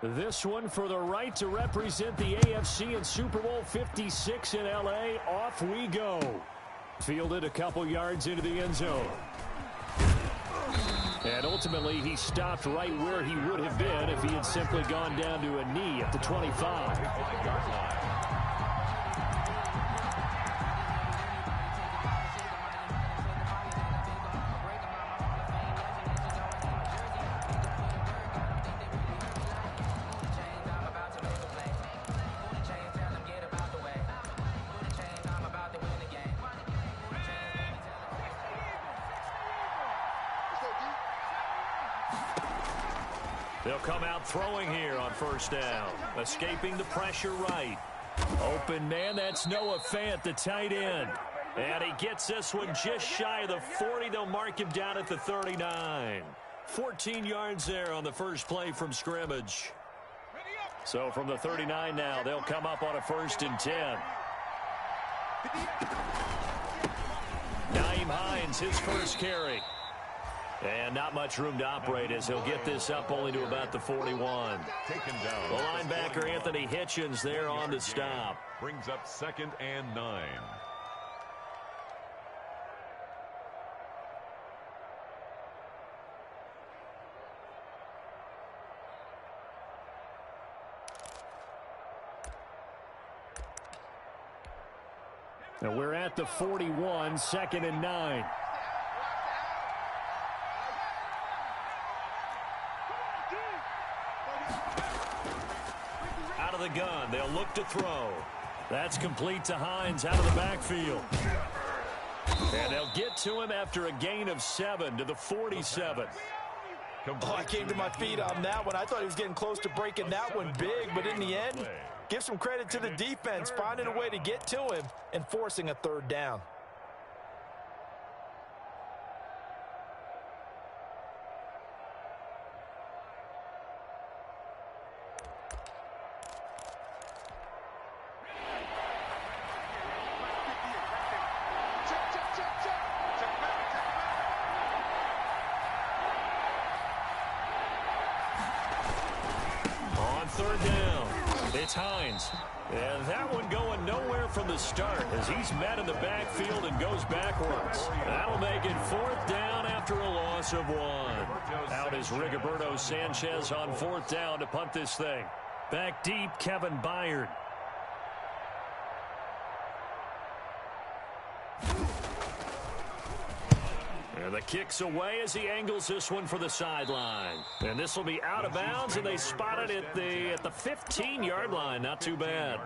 This one for the right to represent the AFC in Super Bowl 56 in L.A. Off we go. Fielded a couple yards into the end zone. And ultimately, he stopped right where he would have been if he had simply gone down to a knee at the 25. They'll come out throwing here on first down. Escaping the pressure right. Open man, that's Noah Fant, the tight end. And he gets this one just shy of the 40. They'll mark him down at the 39. 14 yards there on the first play from scrimmage. So from the 39 now, they'll come up on a 1st and 10. Nyheim Hines, his first carry. And not much room to operate as he'll get this up only to about the 41. Taken down. The linebacker Anthony Hitchens there on the stop. Brings up 2nd and 9. And we're at the 41, 2nd and 9. Out of the gun, they'll look to throw. That's complete to Hines out of the backfield. And they'll get to him after a gain of 7 to the 47. Oh, I came to my feet on that one. I thought he was getting close to breaking that one big, but in the end, give some credit to the defense, finding a way to get to him and forcing a 3rd down. It's Hines. And that one going nowhere from the start as he's met in the backfield and goes backwards. That'll make it 4th down after a loss of 1. Out is Rigoberto Sanchez on 4th down to punt this thing. Back deep, Kevin Byard. And the kick's away as he angles this one for the sideline. And this will be out of bounds, and they spot it at the 15-yard line. Not too bad.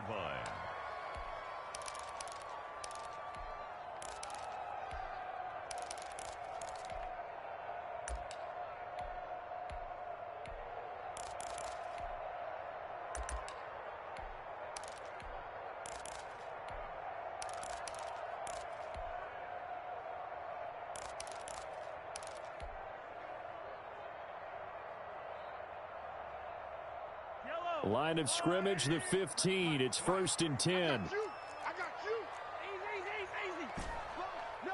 Line of scrimmage, the 15. It's 1st and 10. I got you. Easy. No.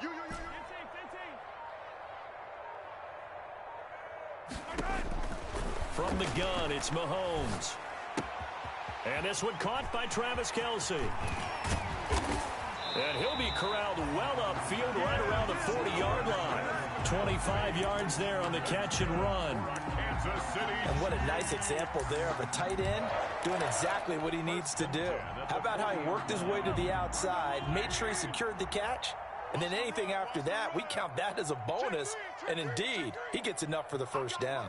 You. From the gun, it's Mahomes. And this one caught by Travis Kelce. And he'll be corralled well upfield right around the 40-yard line. 25 yards there on the catch and run. And what a nice example there of a tight end doing exactly what he needs to do. How about how he worked his way to the outside, made sure he secured the catch, and then anything after that, we count that as a bonus. And indeed, he gets enough for the 1st down.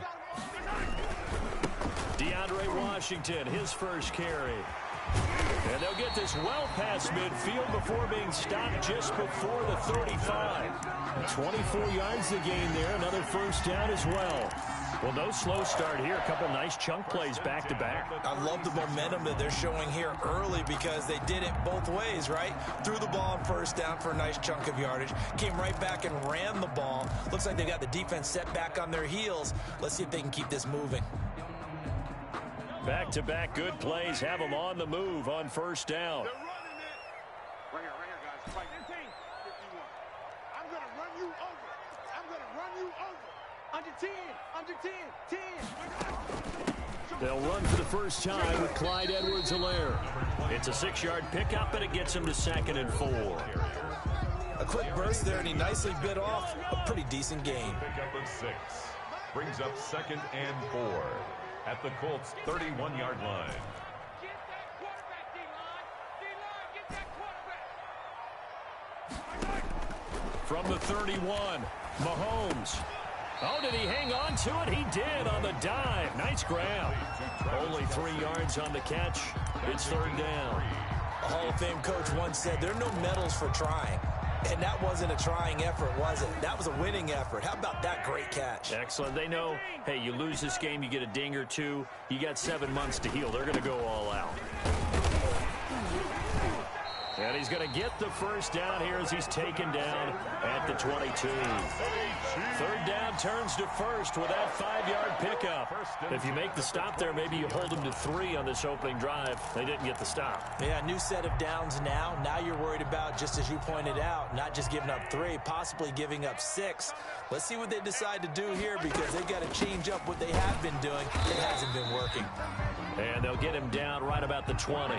DeAndre Washington, his first carry. And they'll get this well past midfield before being stopped just before the 35. 24 yards to gain there, another 1st down as well. Well, no slow start here. A couple nice chunk plays back-to-back. I love the momentum that they're showing here early because they did it both ways, right? Threw the ball on 1st down for a nice chunk of yardage. Came right back and ran the ball. Looks like they got the defense set back on their heels. Let's see if they can keep this moving. Back-to-back good plays have them on the move on 1st down. They're running it. Right here, guys. Fight. 51. I'm going to run you over. Under 10. 10. They'll run for the first time with Clyde Edwards-Helaire. It's a 6-yard pickup, and it gets him to 2nd and 4. A quick burst there, and he nicely bit off a pretty decent gain. Pickup of 6. Brings up 2nd and 4 at the Colts' 31-yard line. Get that quarterback, D-line. D-line, get that quarterback. From the 31, Mahomes. Oh, did he hang on to it? He did on the dive. Nice grab. Only 3 yards on the catch. It's 3rd down. A Hall of Fame coach once said, there are no medals for trying. And that wasn't a trying effort, was it? That was a winning effort. How about that great catch? Excellent. They know, hey, you lose this game, you get a ding or two. You got 7 months to heal. They're going to go all out. And he's going to get the first down here as he's taken down at the 22. 3rd down turns to 1st with that 5-yard pickup. If you make the stop there, maybe you hold them to 3 on this opening drive. They didn't get the stop. Yeah, new set of downs now. Now you're worried about, just as you pointed out, not just giving up 3, possibly giving up 6. Let's see what they decide to do here, because they've got to change up what they have been doing. It hasn't been working. And they'll get him down right about the 20.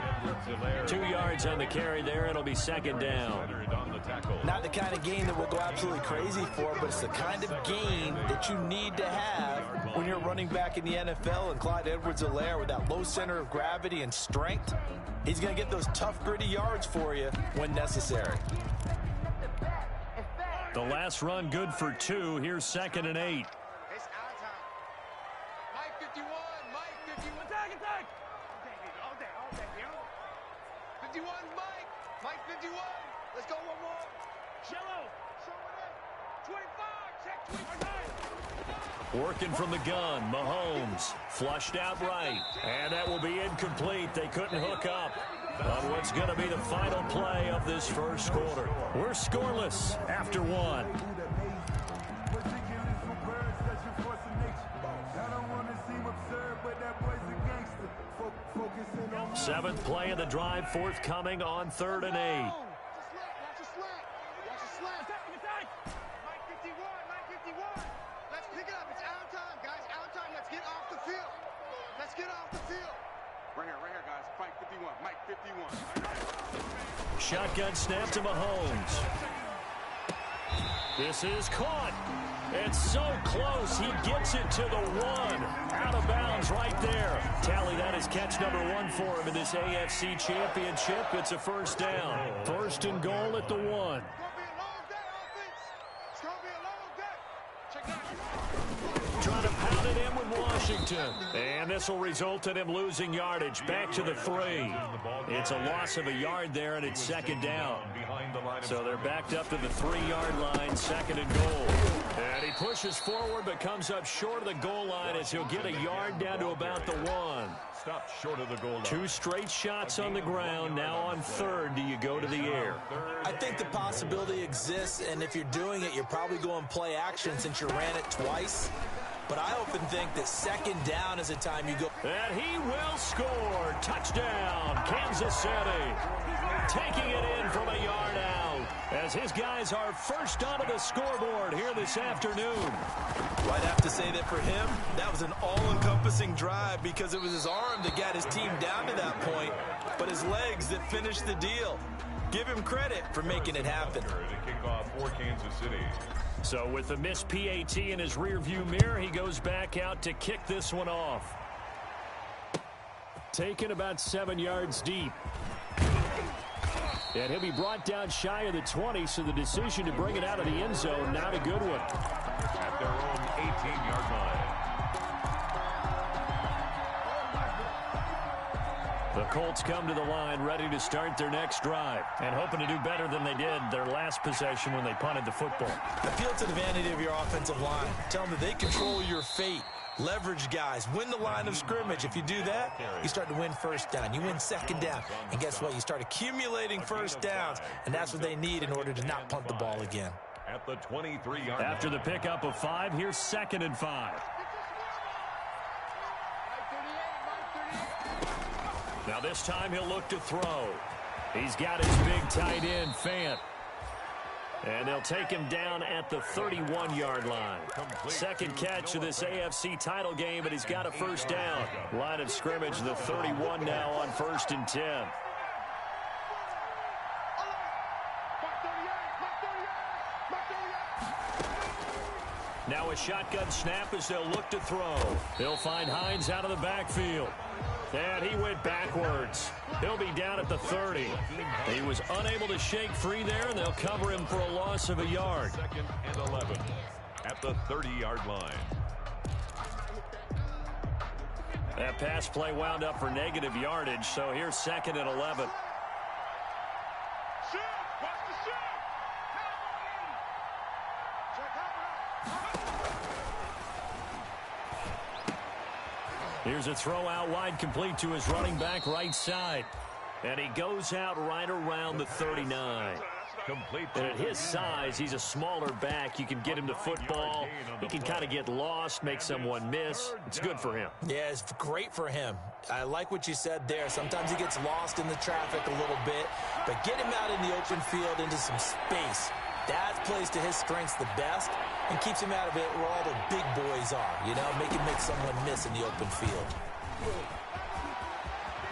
2 yards on the carry there. It'll be 2nd down. Not the kind of game that we'll go absolutely crazy for, but it's the kind of game that you need to have when you're running back in the NFL. And Clyde Edwards-Helaire, with that low center of gravity and strength, he's going to get those tough, gritty yards for you when necessary. The last run good for 2. Here's 2nd and 8. It's our time. Mike 51. Mike 51. Attack, attack. All day, yo. 51, Mike. Mike 51. Let's go one more. Shallow. 25. Check 25. Working from the gun, Mahomes flushed out right, and that will be incomplete. They couldn't hook up on what's going to be the final play of this first quarter. We're scoreless after 1. 7th play of the drive, forthcoming on 3rd and 8. Watch your slack. Mike 51. Mike 51. Let's pick it up. It's our time, guys. Our time. Let's get off the field. Right here, guys. Mike 51. Mike 51. Shotgun snap to Mahomes. This is caught. It's so close. He gets it to the 1. Out of bounds right there. Tally, that is catch number 1 for him in this AFC Championship. It's a 1st down. 1st and goal at the 1. It's gonna be a long day, offense. It's gonna be a long day. Check it out. Trying to pound it in with Washington. And this will result in him losing yardage. Back to the 3. It's a loss of a yard there, and it's 2nd down. So they're backed up to the 3-yard line, 2nd and goal. And he pushes forward but comes up short of the goal line as he'll get a yard down to about the 1. Stopped short of the goal line. 2 straight shots on the ground. Now on 3rd, do you go to the air? I think the possibility exists, and if you're doing it, you're probably going play action since you ran it twice. But I often think that 2nd down is a time you go. And he will score. Touchdown, Kansas City. Taking it in from a yard out as his guys are first onto the scoreboard here this afternoon. I'd have to say that for him, that was an all-encompassing drive because it was his arm that got his team down to that point, but his legs that finished the deal. Give him credit for making it happen. To kick off for Kansas City. So with the missed PAT in his rearview mirror, he goes back out to kick this one off. Taken about 7 yards deep. And he'll be brought down shy of the 20, so the decision to bring it out of the end zone, not a good one. At their own 18-yard line. The Colts come to the line ready to start their next drive and hoping to do better than they did their last possession when they punted the football. Appeal to the vanity of your offensive line. Tell them that they control your fate. Leverage guys. Win the line of scrimmage. If you do that, you start to win 1st down. You win 2nd down. And guess what? You start accumulating 1st downs. And that's what they need in order to not punt the ball again. At the 23-yard line. After the pickup of 5, here's 2nd and 5. Now this time he'll look to throw. He's got his big tight end, Fant. And they'll take him down at the 31-yard line. Second catch of this AFC title game, and he's got a first down. Line of scrimmage, the 31 now on 1st and 10. Now a shotgun snap as they'll look to throw. They'll find Hines out of the backfield. And he went backwards. He'll be down at the 30. He was unable to shake free there, and they'll cover him for a loss of a yard. 2nd and 11 at the 30-yard line. That pass play wound up for negative yardage, so here's 2nd and 11. Here's a throw out wide, complete to his running back right side. And he goes out right around the 39. And at his size, he's a smaller back. You can get him to football. He can kind of get lost, make someone miss. It's good for him. Yeah, it's great for him. I like what you said there. Sometimes he gets lost in the traffic a little bit, but get him out in the open field into some space. That plays to his strengths the best and keeps him out of it where all the big boys are, you know, make him make someone miss in the open field.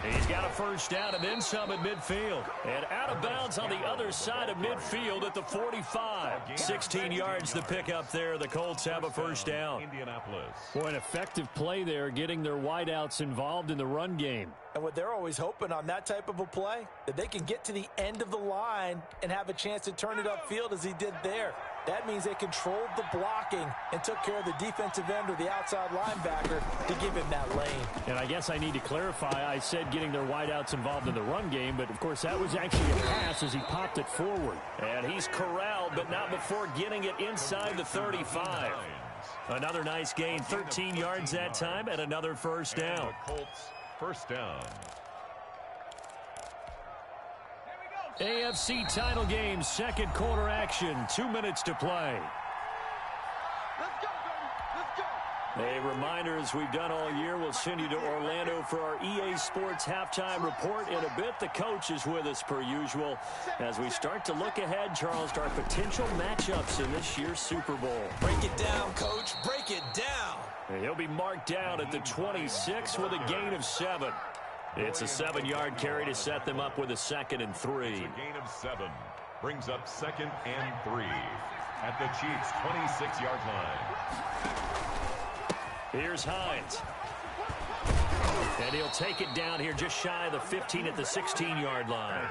He's got a first down and then some at midfield. And out of bounds on the other side of midfield at the 45. 16 yards to pick up there. The Colts have a first down. Indianapolis. Boy, an effective play there, getting their wideouts involved in the run game. And what they're always hoping on that type of a play, that they can get to the end of the line and have a chance to turn it upfield as he did there. That means they controlled the blocking and took care of the defensive end or the outside linebacker to give him that lane. And I guess I need to clarify, I said getting their wideouts involved in the run game, but of course that was actually a pass as he popped it forward. And he's corralled, but not before getting it inside the 35. Another nice gain, 13 yards that time, and another first down. Colts first down. AFC title game, second quarter action, 2 minutes to play. Let's go, baby. Let's go. A reminder, as we've done all year, we'll send you to Orlando for our EA Sports halftime report in a bit. The coach is with us per usual as we start to look ahead, Charles, to our potential matchups in this year's Super Bowl. Break it down, Coach. Break it down. And he'll be marked down at the 26 with a gain of 7. It's a 7-yard carry to set them up with a 2nd and 3. It's a gain of 7. Brings up 2nd and 3 at the Chiefs' 26-yard line. Here's Hines. And he'll take it down here just shy of the 15 at the 16-yard line.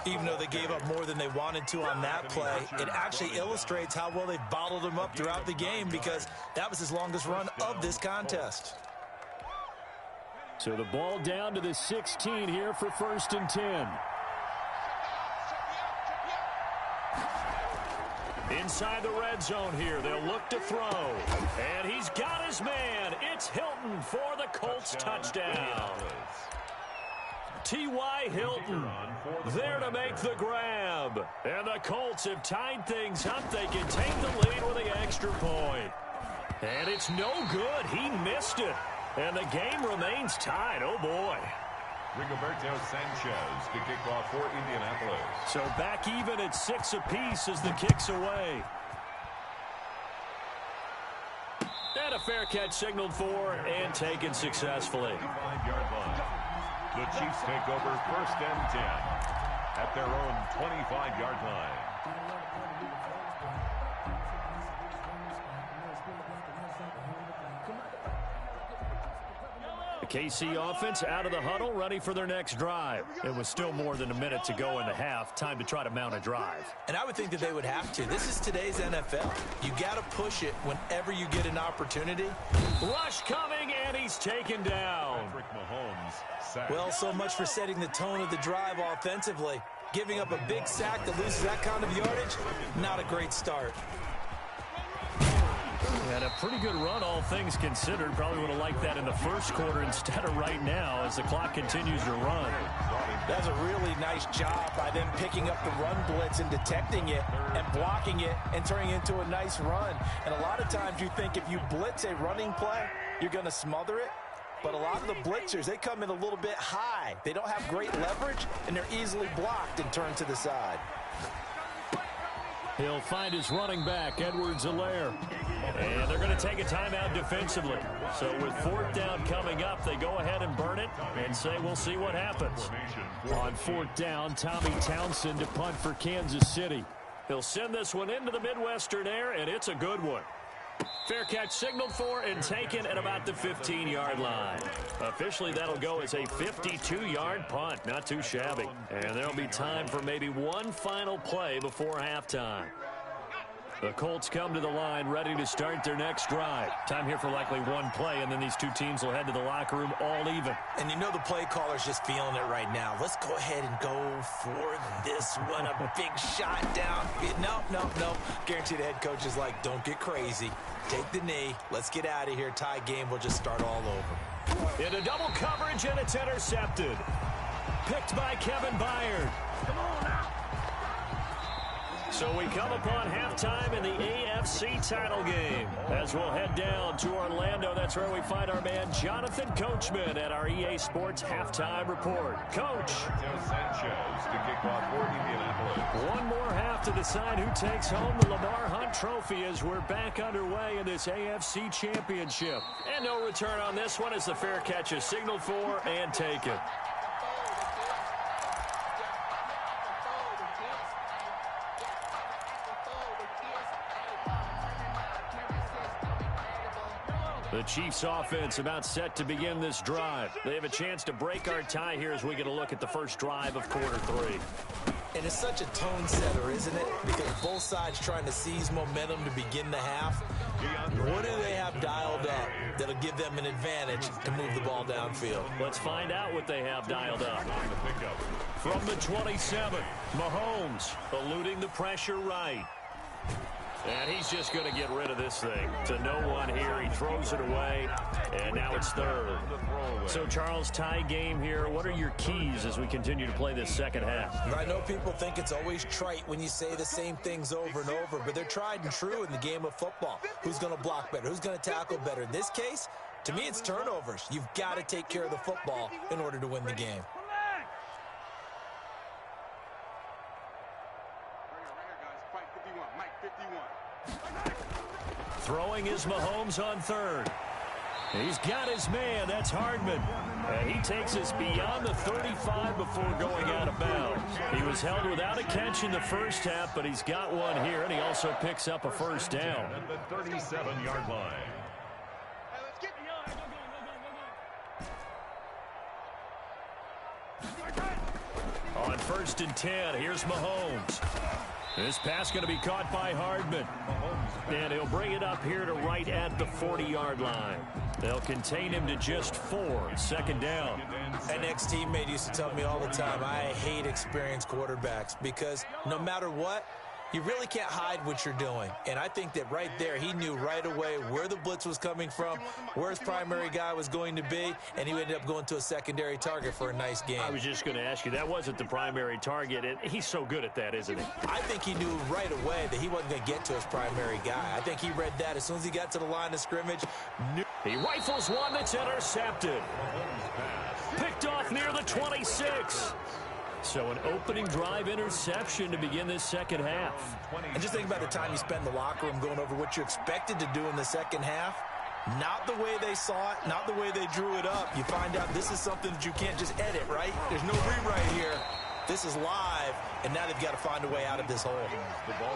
Even though they gave up more than they wanted to on that play, it actually illustrates how well they bottled him up throughout the game because that was his longest run of this contest. So the ball down to the 16 here for 1st and 10. Inside the red zone here, they'll look to throw. And he's got his man. It's Hilton for the Colts touchdown. T.Y. Hilton there to make the grab. And the Colts have tied things up. They can take the lead with the extra point. And it's no good. He missed it. And the game remains tied. Oh, boy. Rigoberto Sanchez to kick off for Indianapolis. So back even at 6 apiece as the kick's away. And a fair catch signaled for and taken successfully. 25-yard line. The Chiefs take over 1st and 10 at their own 25-yard line. The KC offense out of the huddle, ready for their next drive. It was still more than a minute to go in the half. Time to try to mount a drive. And I would think that they would have to. This is today's NFL. You got to push it whenever you get an opportunity. Rush coming, and he's taken down. Patrick Mahomes sacked. Well, so much for setting the tone of the drive offensively. Giving up a big sack that loses that kind of yardage, not a great start. And a pretty good run, all things considered. Probably would have liked that in the first quarter instead of right now as the clock continues to run. That's a really nice job by them picking up the run blitz and detecting it and blocking it and turning it into a nice run. And a lot of times you think if you blitz a running play, you're going to smother it. But a lot of the blitzers, they come in a little bit high. They don't have great leverage, and they're easily blocked and turned to the side. He'll find his running back, Edwards-Helaire. And they're going to take a timeout defensively. So with 4th down coming up, they go ahead and burn it and say we'll see what happens. On 4th down, Tommy Townsend to punt for Kansas City. He'll send this one into the Midwestern air, and it's a good one. Fair catch signaled for and taken at about the 15-yard line. Officially, that'll go as a 52-yard punt. Not too shabby. And there'll be time for maybe one final play before halftime. The Colts come to the line ready to start their next drive. Time here for likely one play, and then these two teams will head to the locker room all even. And you know the play caller's just feeling it right now. Let's go ahead and go for this one. A big shot down. No. Guarantee the head coach is like, don't get crazy. Take the knee. Let's get out of here. Tie game will just start all over. Into double coverage, and it's intercepted. Picked by Kevin Byard. Come on now. So we come upon halftime in the AFC title game. As we'll head down to Orlando, that's where we find our man Jonathan Coachman at our EA Sports Halftime Report. Coach. Sanchez to kick off for Indianapolis. One more half to decide who takes home the Lamar Hunt Trophy as we're back underway in this AFC Championship. And no return on this one as the fair catch is signaled for and taken. The Chiefs offense about set to begin this drive. They have a chance to break our tie here as we get a look at the first drive of quarter 3. And it's such a tone setter, isn't it? Because both sides trying to seize momentum to begin the half. What do they have dialed up that'll give them an advantage to move the ball downfield? Let's find out what they have dialed up. From the 27, Mahomes eluding the pressure right. And he's just going to get rid of this thing. To no one here. He throws it away. And now it's 3rd. So, Charles, tie game here. What are your keys as we continue to play this second half? I know people think it's always trite when you say the same things over and over, but they're tried and true in the game of football. Who's going to block better? Who's going to tackle better? In this case, to me, it's turnovers. You've got to take care of the football in order to win the game. Throwing is Mahomes on 3rd. He's got his man. That's Hardman. And he takes us beyond the 35 before going out of bounds. He was held without a catch in the first half, but he's got one here, and he also picks up a first down. At the 37-yard line. On 1st and 10, here's Mahomes. This pass going to be caught by Hardman. And he'll bring it up here to right at the 40-yard line. They'll contain him to just 4. 2nd down. An ex-teammate used to tell me all the time, I hate experienced quarterbacks because no matter what, you really can't hide what you're doing. And I think that right there, he knew right away where the blitz was coming from, where his primary guy was going to be, and he ended up going to a secondary target for a nice game. I was just going to ask you, that wasn't the primary target. He's so good at that, isn't he? I think he knew right away that he wasn't going to get to his primary guy. I think he read that as soon as he got to the line of scrimmage. He rifles one that's intercepted. Picked off near the 26. So an opening drive interception to begin this second half. And just think about the time you spend in the locker room going over what you expected to do in the second half. Not the way they saw it, not the way they drew it up. You find out this is something that you can't just edit, right? There's no rewrite here. This is live, and now they've got to find a way out of this hole.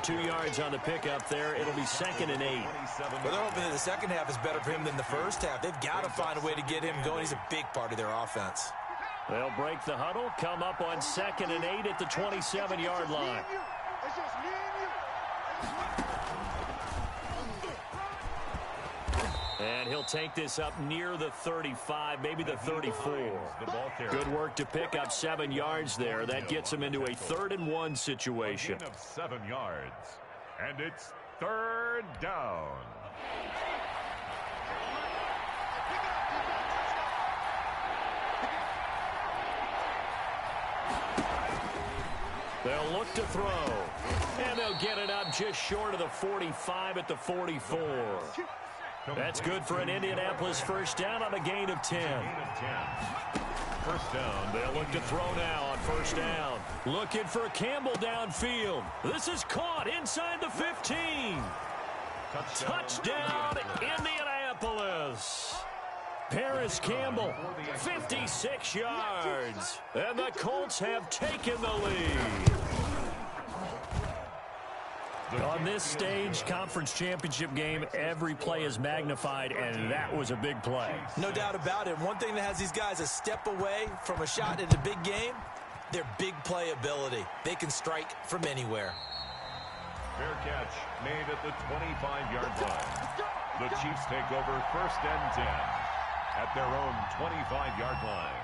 2 yards on the pickup there. It'll be 2nd and 8. But they're hoping that the second half is better for him than the first half. They've got to find a way to get him going. He's a big part of their offense. They'll break the huddle, come up on 2nd and 8 at the 27-yard line. And he'll take this up near the 35, maybe the 34. Good work to pick up 7 yards there. That gets him into a 3rd and 1 situation. 7 yards. And it's 3rd down. They'll look to throw. And they'll get it up just short of the 45 at the 44. That's good for an Indianapolis first down on a gain of 10. first down. They'll look to throw now on first down. Looking for Campbell downfield. This is caught inside the 15. Touchdown, Indianapolis. Paris Campbell, 56 yards. And the Colts have taken the lead. On this stage, conference championship game, every play is magnified, and that was a big play. No doubt about it. One thing that has these guys a step away from a shot in a big game, their big play ability. They can strike from anywhere. Fair catch made at the 25-yard line. The Chiefs take over first and 10 at their own 25-yard line.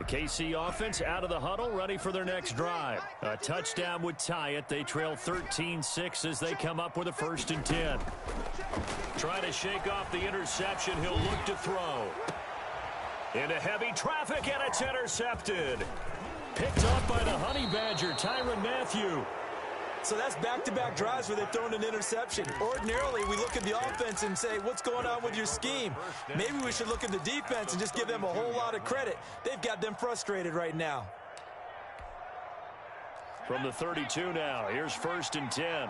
KC offense out of the huddle, ready for their next drive. A touchdown would tie it. They trail 13-6 as they come up with a 1st and 10. Trying to shake off the interception. He'll look to throw. Into heavy traffic, and it's intercepted. Picked up by the Honey Badger, Tyrann Mathieu. So that's back-to-back drives where they've thrown an interception. Ordinarily, we look at the offense and say, what's going on with your scheme? Maybe we should look at the defense and just give them a whole lot of credit. They've got them frustrated right now. From the 32 now, here's 1st and 10.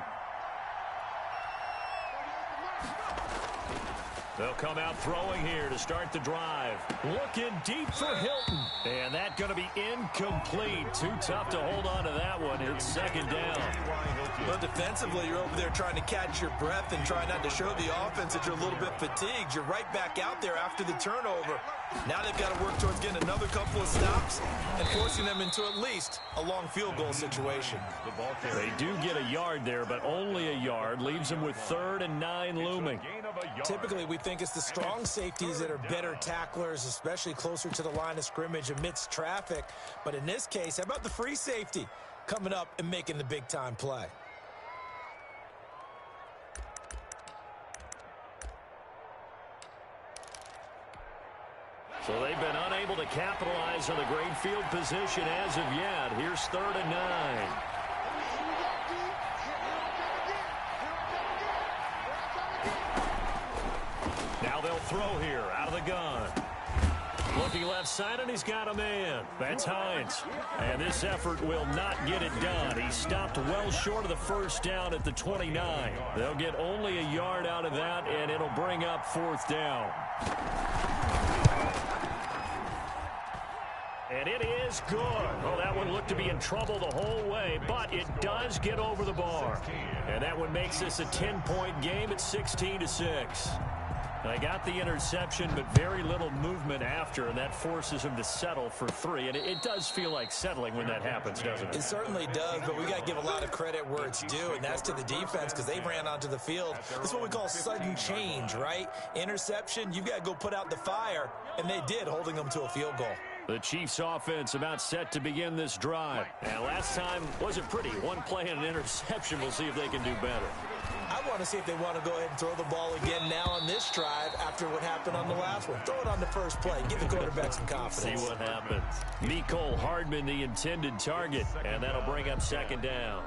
They'll come out throwing here to start the drive. Looking deep for Hilton. And that's going to be incomplete. Too tough to hold on to that one. It's 2nd down. Well, defensively, you're over there trying to catch your breath and try not to show the offense that you're a little bit fatigued. You're right back out there after the turnover. Now they've got to work towards getting another couple of stops and forcing them into at least a long field goal situation. They do get a yard there, but only a yard. Leaves them with 3rd and 9 looming. Typically, we think it's the strong safeties that are better tacklers, especially closer to the line of scrimmage amidst traffic. But in this case, how about the free safety coming up and making the big-time play? So they've been unable to capitalize on the great field position as of yet. Here's 3rd and 9. Now they'll throw here out of the gun. Looking left side, and he's got a man. That's Hines. And this effort will not get it done. He stopped well short of the 1st down at the 29. They'll get only a yard out of that, and it'll bring up 4th down. And it is good. Well, that one looked to be in trouble the whole way, but it does get over the bar. And that one makes this a 10-point game at 16-6. They got the interception, but very little movement after, and that forces him to settle for 3. And it does feel like settling when that happens, doesn't it? It certainly does, but we got to give a lot of credit where it's due, and that's to the defense because they ran onto the field. This is what we call sudden change, right? Interception, you've got to go put out the fire, and they did, holding them to a field goal. The Chiefs offense about set to begin this drive. And last time wasn't pretty. One play and an interception. We'll see if they can do better. I want to see if they want to go ahead and throw the ball again now on this drive after what happened on the last one. Throw it on the first play. Give the quarterback some confidence. See what happens. Mecole Hardman, the intended target. And that'll bring up 2nd down.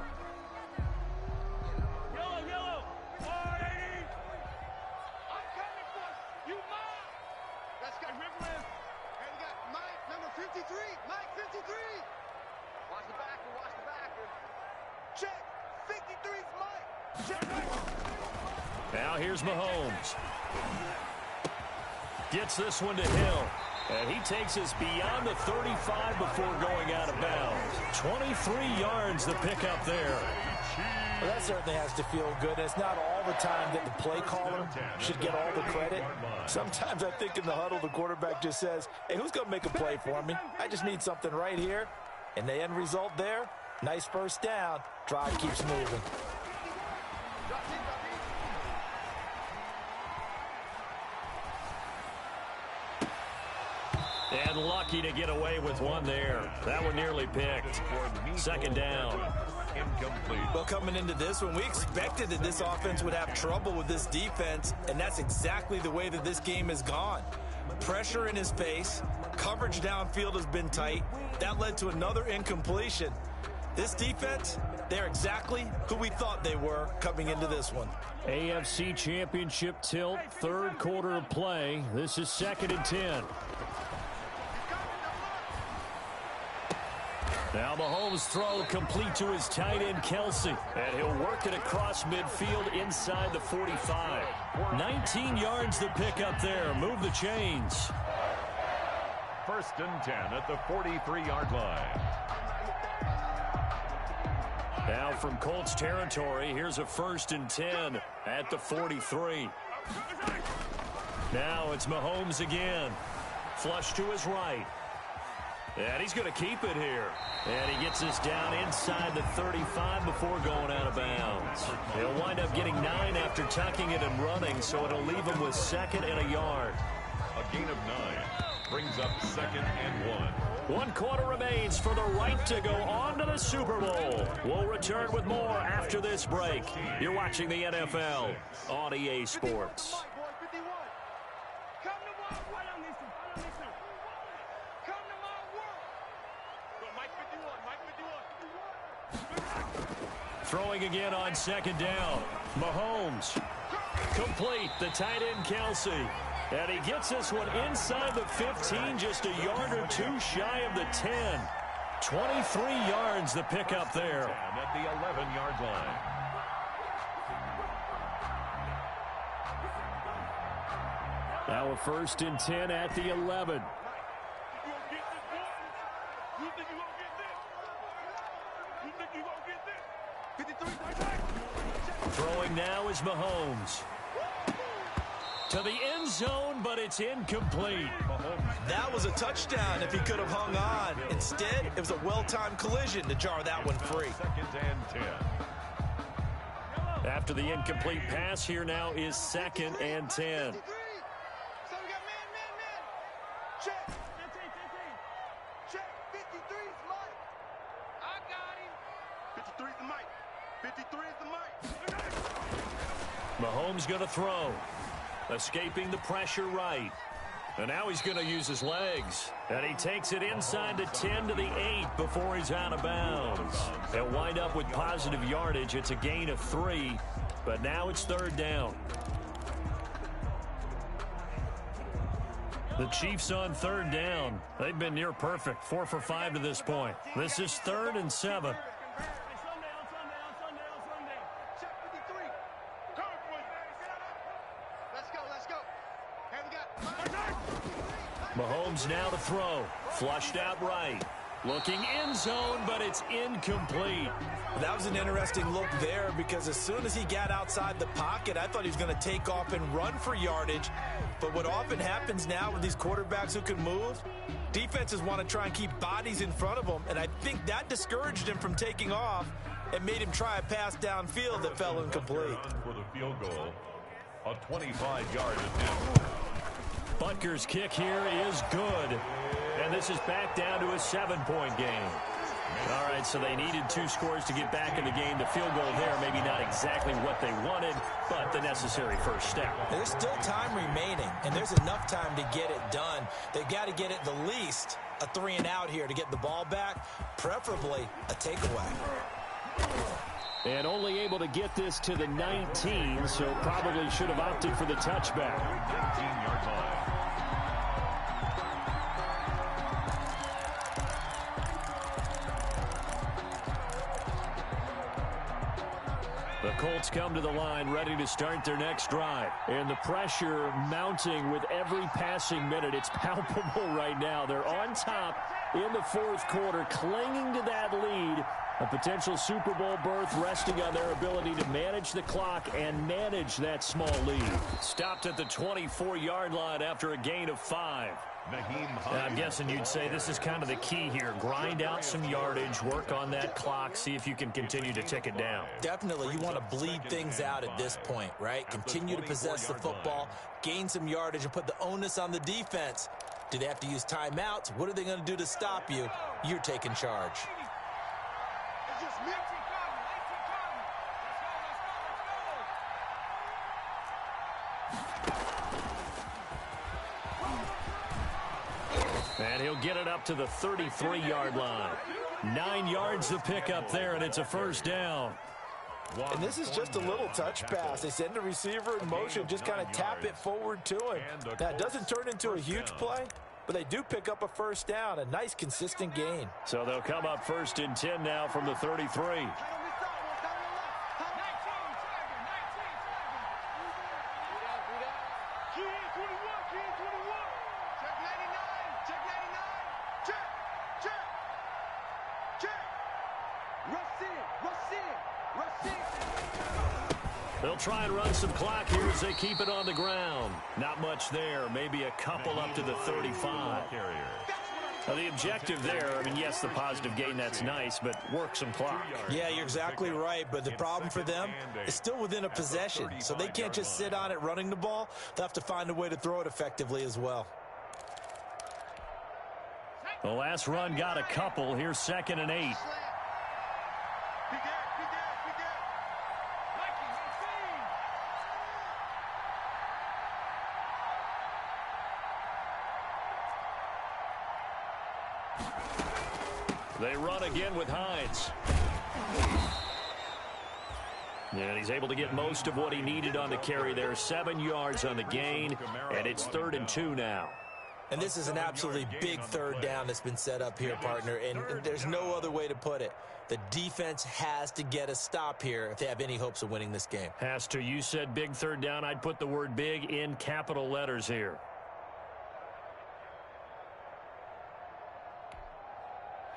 Yellow. 480. I'm coming for you, Mike. Let's get Ripley. And we got Mike, number 53. Mike, 53. Watch the backer. Check. 53's Mike. Now here's Mahomes. Gets this one to Hill. And he takes us beyond the 35 before going out of bounds. 23 yards the pickup there. Well, that certainly has to feel good. It's not all the time that the play caller should get all the credit. Sometimes I think in the huddle, the quarterback just says, hey, who's going to make a play for me? I just need something right here. And the end result there, nice 1st down. Drive keeps moving. And lucky to get away with one there. That one nearly picked. Second down. Incomplete. Well, coming into this one, we expected that this offense would have trouble with this defense, and that's exactly the way that this game has gone. Pressure in his face, coverage downfield has been tight. That led to another incompletion. This defense, they're exactly who we thought they were coming into this one. AFC Championship tilt, third quarter of play. This is 2nd and 10. Now Mahomes' throw complete to his tight end, Kelsey. And he'll work it across midfield inside the 45. 19 yards to pick up there. Move the chains. 1st and 10 at the 43-yard line. Now from Colts territory, here's a 1st and 10 at the 43. Now it's Mahomes again. Flush to his right. And he's going to keep it here. And he gets this down inside the 35 before going out of bounds. He'll wind up getting 9 after tucking it and running, so it'll leave him with 2nd and a yard. A gain of 9 brings up 2nd and 1. 1 quarter remains for the right to go on to the Super Bowl. We'll return with more after this break. You're watching the NFL on EA Sports. Throwing again on 2nd down. Mahomes. Complete. The tight end, Kelsey. And he gets this one inside the 15, just a yard or 2 shy of the 10. 23 yards the pickup there. At the 11-yard line. Now a 1st and 10 at the 11. Throwing now is Mahomes. To the end zone, but it's incomplete. That was a touchdown if he could have hung on. Instead, it was a well-timed collision to jar that one free. 2nd and 10. After the incomplete pass, here now is 2nd and 10. So we got man. Check. Check. 53's Mike. I got him. 53's the Mike. 53 is the Mike. Mahomes going to throw. Escaping the pressure right. And now he's going to use his legs. And he takes it inside the 10 to the 8 before he's out of bounds. He'll wind up with positive yardage. It's a gain of 3. But now it's 3rd down. The Chiefs on 3rd down. They've been near perfect. 4 for 5 to this point. This is 3rd and 7. Mahomes now to throw. Flushed out right. Looking end zone, but it's incomplete. That was an interesting look there because as soon as he got outside the pocket, I thought he was going to take off and run for yardage. But what often happens now with these quarterbacks who can move, defenses want to try and keep bodies in front of them, and I think that discouraged him from taking off and made him try a pass downfield that fell incomplete. For the field goal, a 25-yard attempt. Butker's kick here is good. And this is back down to a 7-point game. All right, so they needed 2 scores to get back in the game. The field goal there, maybe not exactly what they wanted, but the necessary first step. There's still time remaining, and there's enough time to get it done. They've got to get it the least a 3-and-out here to get the ball back, preferably a takeaway. And only able to get this to the 19, so probably should have opted for the touchback. 19-yard line. The Colts come to the line ready to start their next drive. And the pressure mounting with every passing minute. It's palpable right now. They're on top in the 4th quarter, clinging to that lead. A potential Super Bowl berth resting on their ability to manage the clock and manage that small lead. Stopped at the 24-yard line after a gain of 5. I'm guessing you'd say this is kind of the key here. Grind out some yardage, work on that clock, see if you can continue to tick it down. Definitely, you want to bleed things out at this point, right? Continue to possess the football, gain some yardage, and put the onus on the defense. Do they have to use timeouts? What are they going to do to stop you? You're taking charge. It's just me. And he'll get it up to the 33-yard line. 9 yards to pick up there, and it's a first down. And this is just a little touch pass. They send the receiver in motion, just kind of tap it forward to him. That doesn't turn into a huge play, but they do pick up a first down, a nice, consistent gain. So they'll come up 1st and 10 now from the 33. They'll try and run some clock here as they keep it on the ground. Not much there, maybe a couple up to the 35. Now, the objective there, I mean, yes, the positive gain, that's nice, but work some clock. Yeah, you're exactly right, but the problem for them is still within a possession, so they can't just sit on it running the ball. They'll have to find a way to throw it effectively as well. The last run got a couple. Here's 2nd and 8. They run again with Hines. And he's able to get most of what he needed on the carry there. 7 yards on the gain, and it's 3rd and 2 now. And this is an absolutely big third down that's been set up here, partner, and there's no other way to put it. The defense has to get a stop here if they have any hopes of winning this game. Has to. You said big third down. I'd put the word big in capital letters here.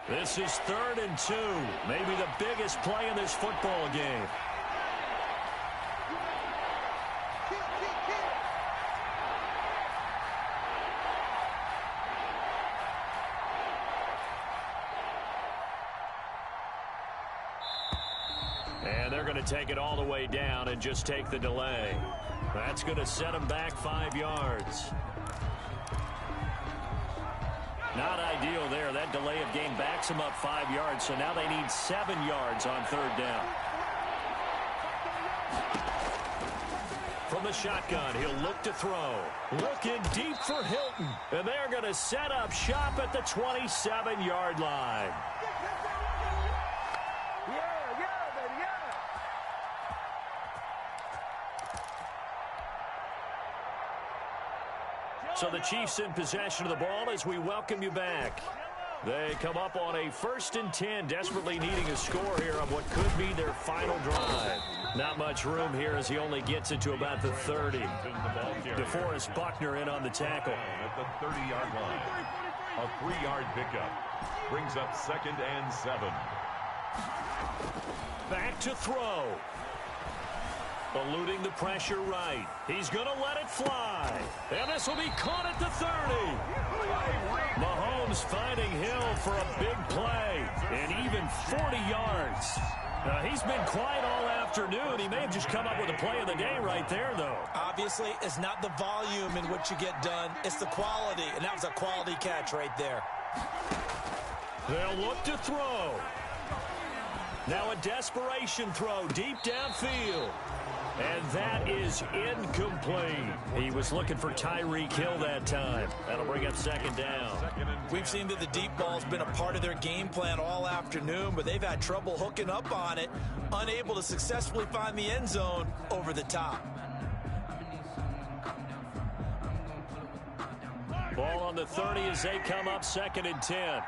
This is 3rd and 2. Maybe the biggest play in this football game. And they're going to take it all the way down and just take the delay. That's going to set them back 5 yards. Not ideal there. That delay of game backs them up 5 yards, so now they need 7 yards on 3rd down. From the shotgun, he'll look to throw. Looking deep for Hilton. And they're going to set up shop at the 27-yard line. So the Chiefs in possession of the ball as we welcome you back. They come up on a 1st and 10, desperately needing a score here on what could be their final drive. Not much room here as he only gets it to about the 30. DeForest Buckner in on the tackle. At the 30-yard line. A 3-yard pickup. Brings up 2nd and 7. Back to throw. Eluding the pressure right. He's going to let it fly. And this will be caught at the 30. Mahomes finding Hill for a big play. And even 40 yards. He's been quiet all afternoon. He may have just come up with a play of the day right there, though. Obviously, it's not the volume in which you get done. It's the quality. And that was a quality catch right there. They'll look to throw. Now a desperation throw deep downfield. And that is incomplete. He was looking for Tyreek Hill that time. That'll bring up 2nd down. We've seen that the deep ball's been a part of their game plan all afternoon, but they've had trouble hooking up on it, unable to successfully find the end zone over the top. Ball on the 30 as they come up 2nd and 10.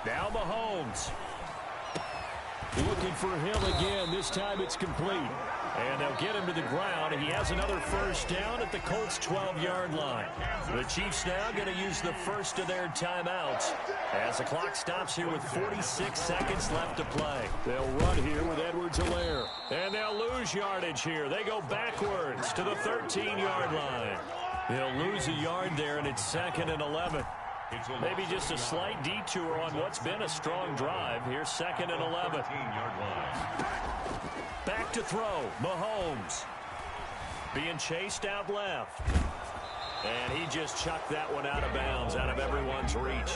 Now Mahomes. Looking for Hill again. This time it's complete. And they'll get him to the ground. He has another first down at the Colts' 12-yard line. The Chiefs now going to use the first of their timeouts as the clock stops here with 46 seconds left to play. They'll run here with Edwards-Helaire. And they'll lose yardage here. They go backwards to the 13-yard line. They'll lose a yard there, and it's 2nd and 11. Maybe just a slight detour on what's been a strong drive. Here's 2nd and 11. Back to throw. Mahomes being chased out left. And he just chucked that one out of bounds, out of everyone's reach.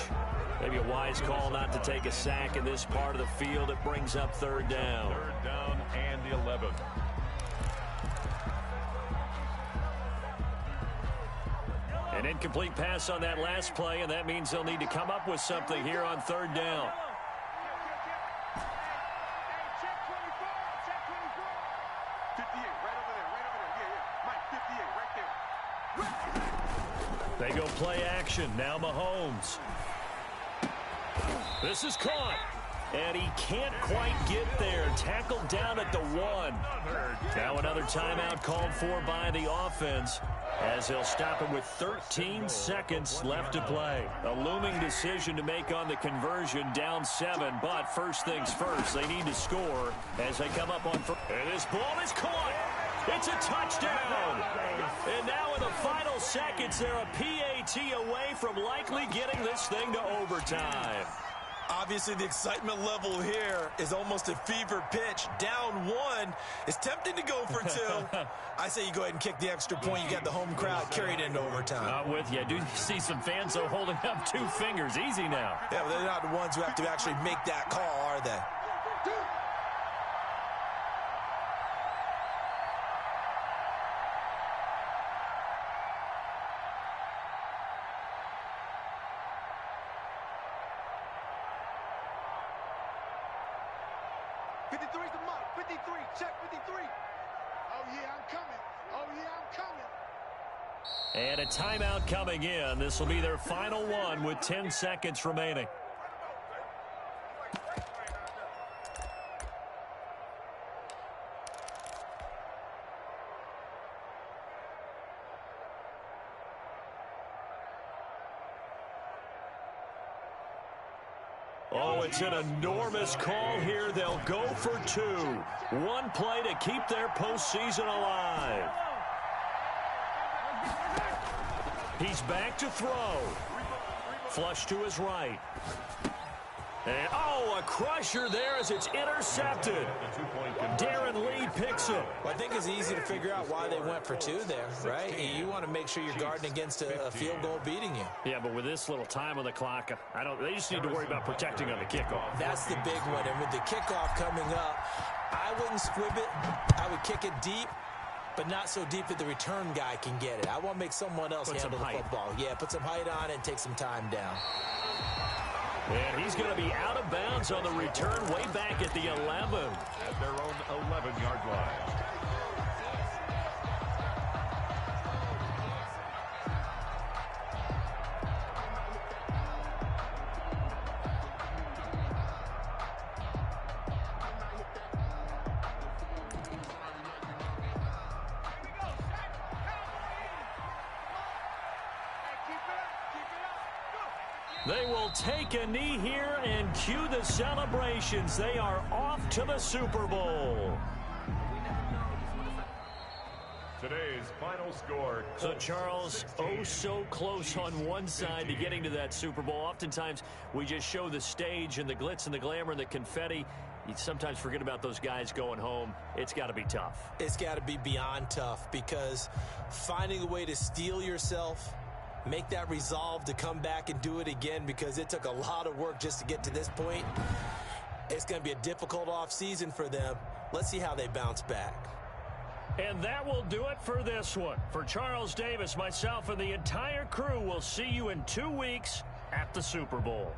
Maybe a wise call not to take a sack in this part of the field. It brings up third down. Third down and 11. An incomplete pass on that last play, and that means they'll need to come up with something here on third down. They go play action. Now Mahomes. This is caught. And he can't quite get there. Tackled down at the 1. Now another timeout called for by the offense, as they'll stop him with 13 seconds left to play. A looming decision to make on the conversion, down 7. But first things first, they need to score as they come up on first. And this ball is caught. It's a touchdown. And now in the final seconds, they're a PAT away from likely getting this thing to overtime. Obviously, the excitement level here is almost a fever pitch. Down 1. It's tempting to go for 2. I say you go ahead and kick the extra point. You got the home crowd carried into overtime. Not with you. I do see some fans, though, holding up 2 fingers. Easy now. Yeah, but they're not the ones who have to actually make that call, are they? And a timeout coming in. This will be their final one with 10 seconds remaining. Oh, it's an enormous call here. They'll go for 2. One play to keep their postseason alive. He's back to throw. Flush to his right. And, oh, a crusher there as it's intercepted. Darren Lee picks him. Well, I think it's easy to figure out why they went for 2 there, right? You want to make sure you're guarding against a field goal beating you. Yeah, but with this little time on the clock, they just need to worry about protecting on the kickoff. That's the big one. And with the kickoff coming up, I wouldn't squib it. I would kick it deep, but not so deep that the return guy can get it. I want to make someone else handle the football. Yeah, put some height on it and take some time down. And he's going to be out of bounds on the return way back at the 11. At their own 11-yard line. They will take a knee here and cue the celebrations. They are off to the Super Bowl. Today's final score. So, Charles, oh so close on one side to getting to that Super Bowl. Oftentimes, we just show the stage and the glitz and the glamour and the confetti. You sometimes forget about those guys going home. It's got to be tough. It's got to be beyond tough, because finding a way to steel yourself, make that resolve to come back and do it again, because it took a lot of work just to get to this point. It's going to be a difficult offseason for them. Let's see how they bounce back. And that will do it for this one. For Charles Davis, myself, and the entire crew, we'll see you in 2 weeks at the Super Bowl.